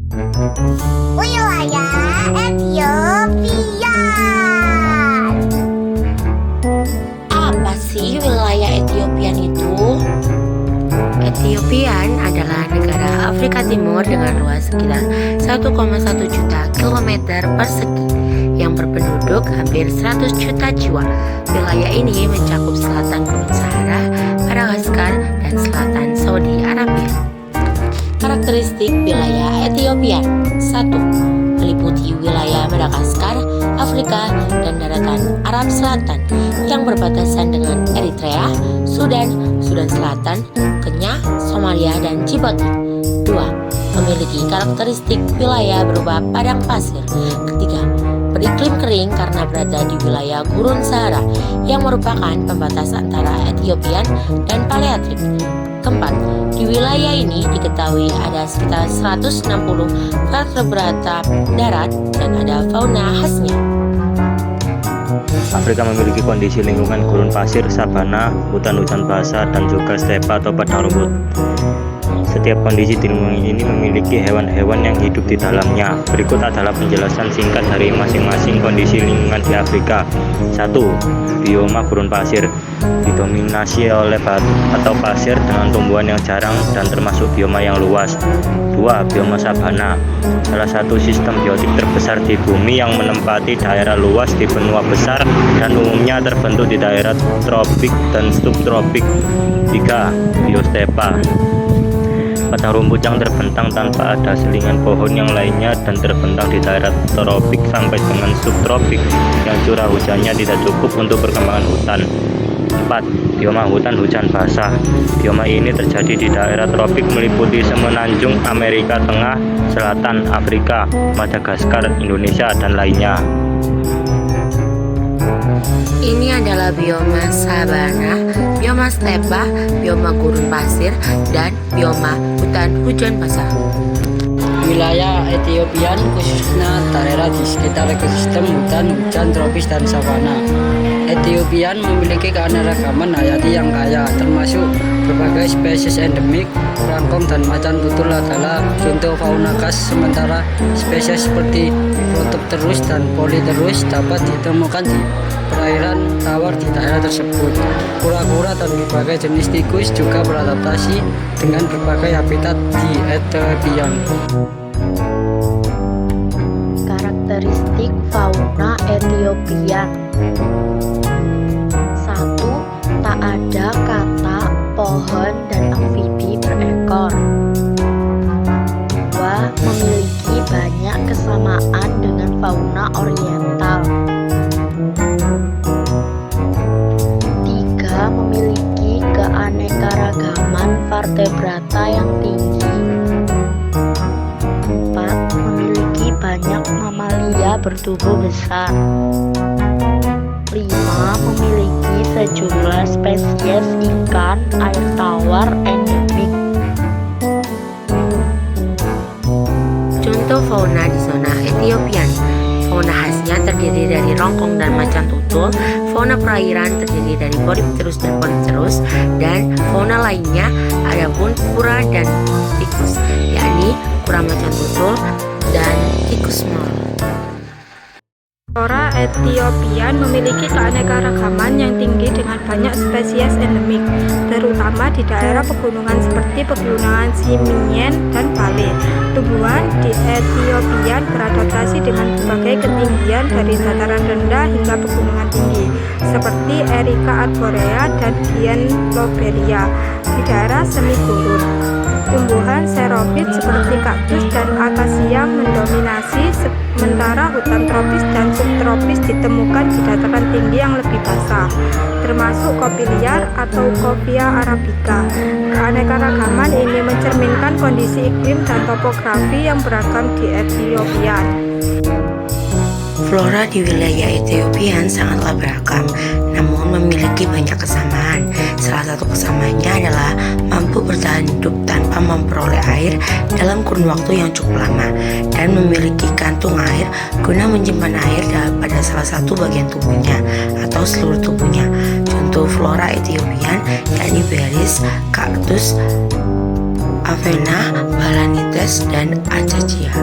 Wilayah Ethiopia. Apa sih wilayah Etiopian itu? Etiopian adalah negara Afrika Timur dengan luas sekitar 1,1 juta kilometer persegi yang berpenduduk hampir 100 juta jiwa. Wilayah ini mencakup selatan Gunung Sahara, Madagaskar, dan selatan Saudi Arabia. Karakteristik wilayah Ethiopia: 1. Meliputi wilayah Madagaskar, Afrika, dan daratan Arab Selatan yang berbatasan dengan Eritrea, Sudan, Sudan Selatan, Kenya, Somalia, dan Djibouti. 2. Memiliki karakteristik wilayah berupa padang pasir. Ketiga, beriklim kering karena berada di wilayah Gurun Sahara yang merupakan pembatas antara Etiopian dan Palearktik. Keempat, di wilayah ini diketahui ada sekitar 160 vertebrata darat dan ada fauna khasnya. Afrika memiliki kondisi lingkungan gurun pasir, sabana, hutan-hujan basah, dan juga stepa atau padang rumput. Setiap kondisi di lingkungan ini memiliki hewan-hewan yang hidup di dalamnya. Berikut adalah penjelasan singkat dari masing-masing kondisi lingkungan di Afrika. 1. Bioma gurun pasir didominasi oleh batu atau pasir dengan tumbuhan yang jarang dan termasuk bioma yang luas. 2. Bioma sabana, salah satu sistem biotik terbesar di bumi yang menempati daerah luas di benua besar dan umumnya terbentuk di daerah tropik dan subtropik. 3. Biostepa, padang rumput yang terbentang tanpa ada selingan pohon yang lainnya dan terbentang di daerah tropik sampai dengan subtropik yang curah hujannya tidak cukup untuk perkembangan hutan. 4. Bioma hutan hujan basah. Bioma ini terjadi di daerah tropik meliputi semenanjung Amerika Tengah, Selatan, Afrika, Madagaskar, Indonesia, dan lainnya. Ini adalah bioma sabana, bioma stepa, bioma gurun pasir, dan bioma hutan hujan basah. Wilayah Etiopian khususnya daerah di sekitar ekosistem hutan hujan tropis dan savana. Etiopian memiliki keanekaragaman hayati yang kaya, termasuk berbagai spesies endemik. Kerangkong dan macan tutul adalah contoh fauna khas, sementara spesies seperti Protopterus dan Polypterus dapat ditemukan di perairan tawar di daerah tersebut. Kura-kura dan berbagai jenis tikus juga beradaptasi dengan berbagai habitat di Ethiopia. Karakteristik fauna Ethiopia. 1. Tak ada kata, pohon, dan amfibi berekor. 2. Memiliki banyak kesamaan dengan fauna oriental. 3. Memiliki keanekaragaman vertebrata yang tinggi. 4. Memiliki banyak mamalia bertubuh besar. 5. Memiliki sejumlah spesies ikan air tawar endemik. Contoh fauna di zona Etiopian. Fauna khasnya terdiri dari rongkong dan macan tutul. Fauna perairan terdiri dari Polypterus dan Polypterus, dan fauna lainnya adapun kura dan tikus, yakni kura macan tutul dan tikus mol. Flora Etiopian memiliki keanekaragaman yang tinggi dengan banyak spesies endemik, terutama di daerah pegunungan seperti Pegunungan Simien dan Bale. Tumbuhan di Etiopian beradaptasi dengan berbagai ketinggian dari dataran rendah hingga pegunungan tinggi, seperti Erica arborea dan Dian lobelia di daerah semi gurun. Tumbuhan xerophyt seperti kaktus dan akasia mendominasi, sementara hutan tropis dan subtropis ditemukan di dataran tinggi yang lebih basah, termasuk kopi liar atau Coffea arabica. Keanekaragaman ini mencerminkan kondisi iklim dan topografi yang beragam di Ethiopia. Flora di wilayah Ethiopia sangatlah beragam, namun memiliki banyak kesamaan. Salah satu kesamaannya adalah mampu bertahan hidup tanpa memperoleh air dalam kurun waktu yang cukup lama, dan memiliki kantung air guna menyimpan air pada salah satu bagian tubuhnya atau seluruh tubuhnya. Contoh flora Ethiopia yakni berries, kaktus, Avena, Balanites, dan Acacia.